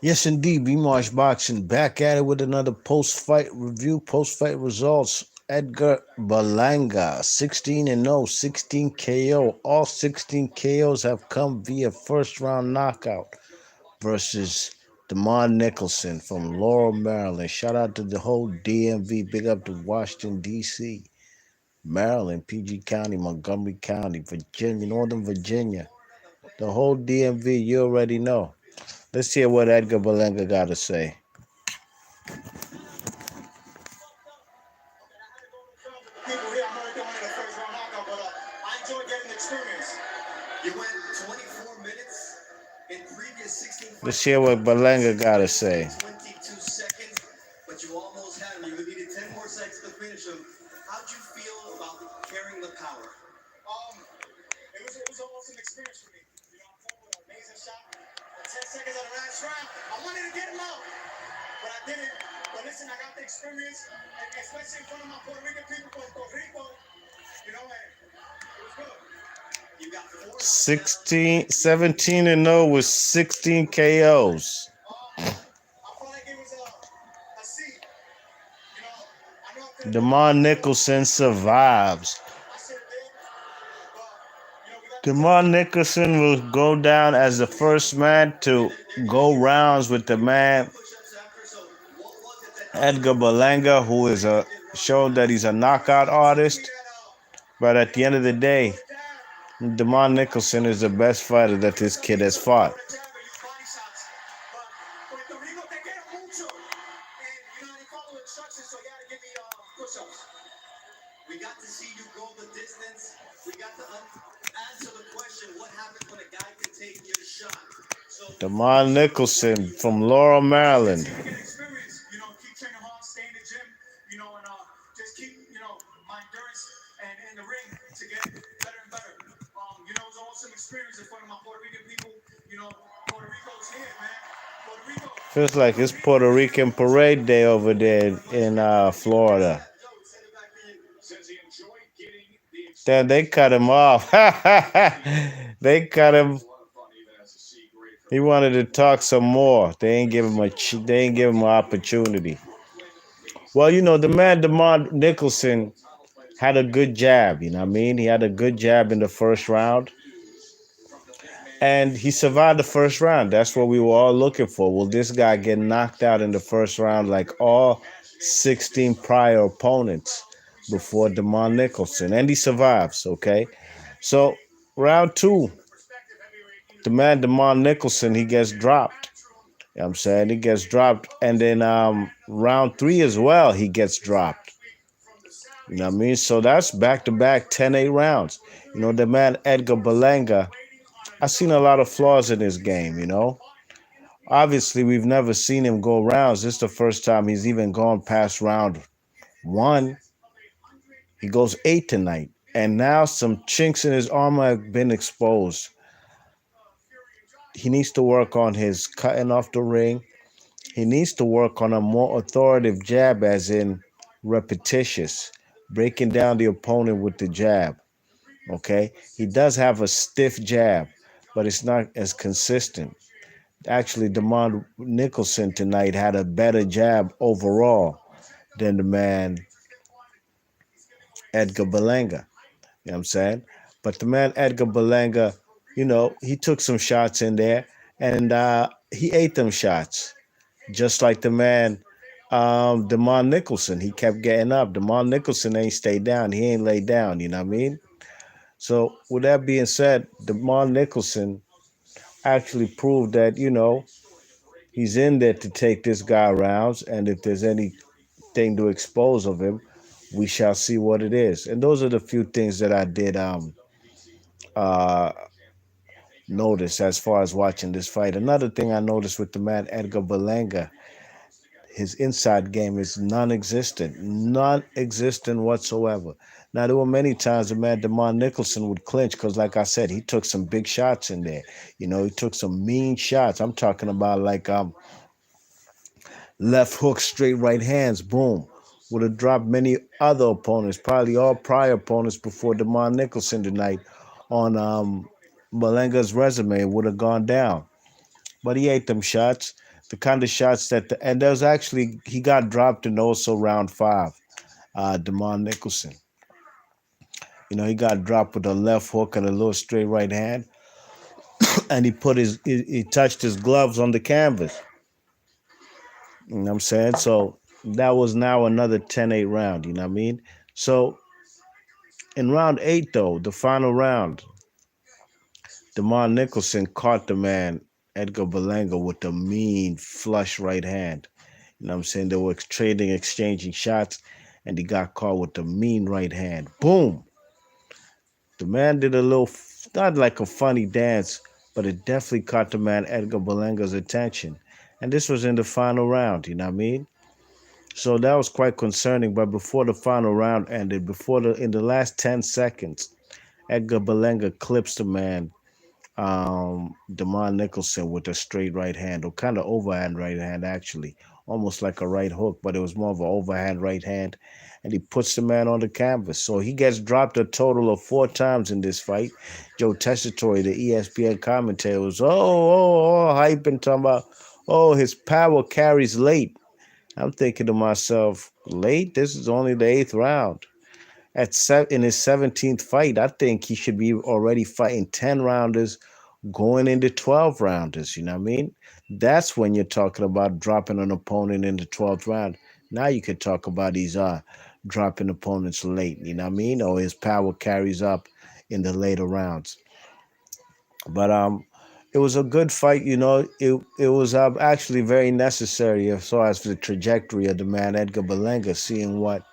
Yes, indeed. B Marsh Boxing back at it with another post-fight review, post-fight results. Edgar Berlanga, 16 and 0, 16 KO. All 16 KOs have come via first round knockout versus Nicholson from Laurel, Maryland. Shout out to the whole DMV. Big up to Washington, D.C., Maryland, PG County, Montgomery County, Virginia, Northern Virginia. The whole DMV, you already know. Let's hear what Edgar Berlanga got to say. People here, I'm already doing it a first round knockout, but I enjoy getting experience. You went 24 minutes in previous 16 fights. Let's hear what Berlanga got to say. 22 seconds, but you almost had him. You needed 10 more seconds to finish him. How'd you feel about carrying the power? It was almost an experience for me. You know, I'm talking with an amazing shot. 10 seconds of the last round, I wanted to get him out, but I didn't. But listen, I got the experience, especially in front of my Puerto Rican people, Puerto Rico. You know, and it was good. You got 17 and 0 with 16 KOs. I felt like it was a seed. You know, I know I Nicholson survives. I should have did, but you know, we got Nicholson will go down as the first man to go rounds with the man push-ups after. So what was it that Edgar Berlanga, who is shown that he's a knockout artist. But at the end of the day, Nicholson is the best fighter that this kid has fought. We got to see you go the distance. We got to answer the question, what happens when a guy can take your shot? So Nicholson from Laurel, Maryland. experience, you know, keep training hard, stay in the gym, you know, and just keep, you know, my endurance and in the ring to get better and better. You know, it's awesome experience in front of my Puerto Rican people. You know, Puerto Rico's here, man. Puerto Rico. Feels like it's Puerto Rican parade day over there in Florida. Then they cut him off. They cut him. He wanted to talk some more. They ain't give him an opportunity. Well, you know, the man Nicholson had a good jab, you know what I mean? He had a good jab in the first round. And he survived the first round. That's what we were all looking for. Will this guy get knocked out in the first round like all 16 prior opponents before Nicholson? And he survives, okay? So, round two, the man Nicholson, he gets dropped. You know what I'm saying? He gets dropped. And then round three as well, he gets dropped. You know what I mean? So that's back-to-back 10-8 rounds. You know, the man Edgar Berlanga, I've seen a lot of flaws in his game, you know. Obviously, we've never seen him go rounds. This is the first time he's even gone past round one. He goes 8 tonight. And now some chinks in his armor have been exposed. He needs to work on his cutting off the ring. He needs to work on a more authoritative jab, as in repetitious, breaking down the opponent with the jab. Okay? He does have a stiff jab, but it's not as consistent. Actually, Nicholson tonight had a better jab overall than the man Edgar Berlanga. You know what I'm saying? But the man Edgar Berlanga, you know, he took some shots in there and he ate them shots. Just like the man Nicholson. He kept getting up. Nicholson ain't stayed down. He ain't laid down, you know what I mean? So with that being said, Nicholson actually proved that, you know, he's in there to take this guy rounds, and if there's anything to expose of him, we shall see what it is. And those are the few things that I did uh, notice as far as watching this fight. Another thing I noticed with the man Edgar Berlanga, his inside game is non-existent whatsoever. Now, there were many times the man Nicholson would clinch because, like I said, he took some big shots in there. You know, he took some mean shots. I'm talking about like left hook, straight right hands, boom. Would have dropped many other opponents, probably all prior opponents before Nicholson tonight on Berlanga's resume would have gone down. But he ate them shots, the kind of shots and there was actually he got dropped in also round five. Demond Nicholson, he got dropped with a left hook and a little straight right hand, and he touched his gloves on the canvas. You know what I'm saying? So that was now another 10-8 round. You know what I mean? So in round eight, though, the final round, Demond Nicholson caught the man Edgar Berlanga with a mean flush right hand. You know what I'm saying? They were trading, exchanging shots, and he got caught with a mean right hand. Boom! The man did a little, not like a funny dance, but it definitely caught the man Edgar Berlanga's attention. And this was in the final round, you know what I mean? So that was quite concerning. But before the final round ended, in the last 10 seconds, Edgar Berlanga clips the man Demond Nicholson with a straight right hand, or kind of overhand right hand, actually, almost like a right hook, but it was more of an overhand right hand, and he puts the man on the canvas. So he gets dropped a total of 4 times in this fight. Joe Tessitore, the ESPN commentator, was hyping, talking about, his power carries late. I'm thinking to myself, late? This is only the eighth round. In his 17th fight, I think he should be already fighting 10 rounders going into 12 rounders. You know what I mean? That's when you're talking about dropping an opponent in the 12th round. Now you could talk about these dropping opponents late. You know what I mean? Or his power carries up in the later rounds. But it was a good fight. It was actually very necessary as far as the trajectory of the man Edgar Berlanga, seeing what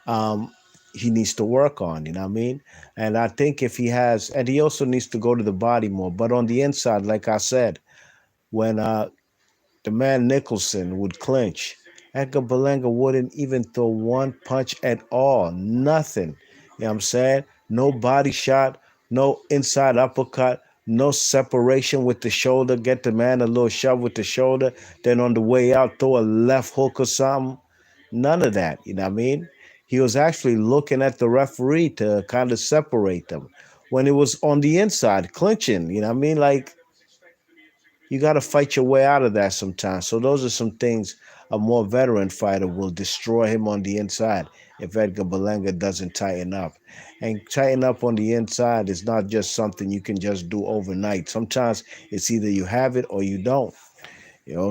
um, he needs to work on. You know what I mean? And I think if he has, and he also needs to go to the body more. But on the inside, like I said, when the man Nicholson would clinch, Edgar Berlanga wouldn't even throw one punch at all. Nothing. You know what I'm saying? No body shot, no inside uppercut, no separation with the shoulder. Get the man a little shove with the shoulder. Then on the way out, throw a left hook or something. None of that. You know what I mean? He was actually looking at the referee to kind of separate them. When it was on the inside, clinching, you know what I mean? Like, you got to fight your way out of that sometimes. So those are some things a more veteran fighter will destroy him on the inside if Edgar Berlanga doesn't tighten up. And tighten up on the inside is not just something you can just do overnight. Sometimes it's either you have it or you don't.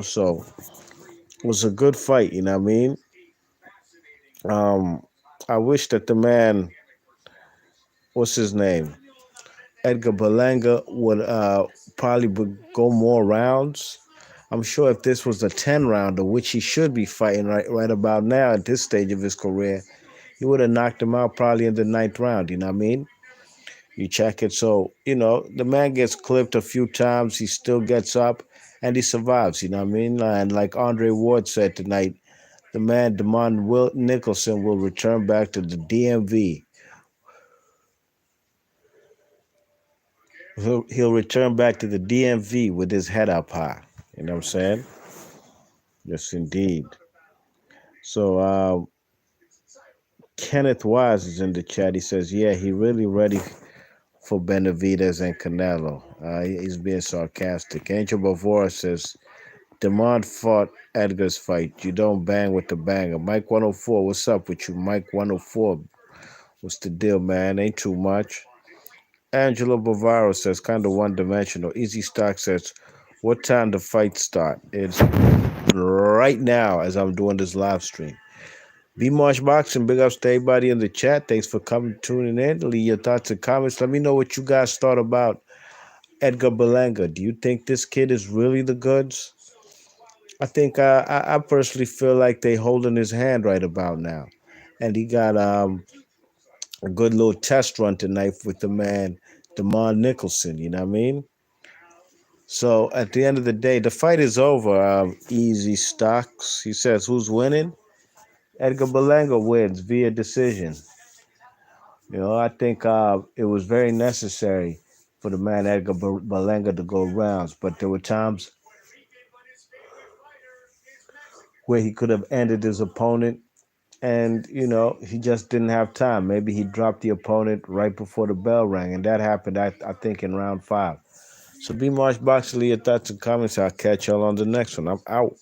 So it was a good fight, you know what I mean? Um, I wish that the man, what's his name? Edgar Berlanga would probably go more rounds. I'm sure if this was a 10 rounder, which he should be fighting right about now at this stage of his career, he would have knocked him out probably in the ninth round. You know what I mean? You check it. So, the man gets clipped a few times. He still gets up and he survives. You know what I mean? And like Andre Ward said tonight, the man, Nicholson, will return back to the DMV. He'll return back to the DMV with his head up high. You know what I'm saying? Yes, indeed. So, Kenneth Wise is in the chat. He says, yeah, he really ready for Benavidez and Canelo. He's being sarcastic. Angel Bavora says, Demond fought Edgar's fight. You don't bang with the banger. Mike 104, what's up with you? Mike 104, what's the deal, man? Ain't too much. Angelo Bavaro says, kind of one-dimensional. Easy Stock says, what time the fight start? It's right now as I'm doing this live stream. B Marsh Boxing, big ups to everybody in the chat. Thanks for coming, tuning in. Leave your thoughts and comments. Let me know what you guys thought about Edgar Berlanga. Do you think this kid is really the goods? I think I personally feel like they holding his hand right about now, and he got a good little test run tonight with the man Demond Nicholson. You know what I mean? So at the end of the day, the fight is over. Easy Stocks. He says, who's winning? Edgar Berlanga wins via decision. I think it was very necessary for the man Edgar Berlanga to go rounds, but there were times where he could have ended his opponent and he just didn't have time. Maybe he dropped the opponent right before the bell rang, and that happened, I think, in round 5. So, B Marsh Boxley, your thoughts and comments. I'll catch y'all on the next one. I'm out.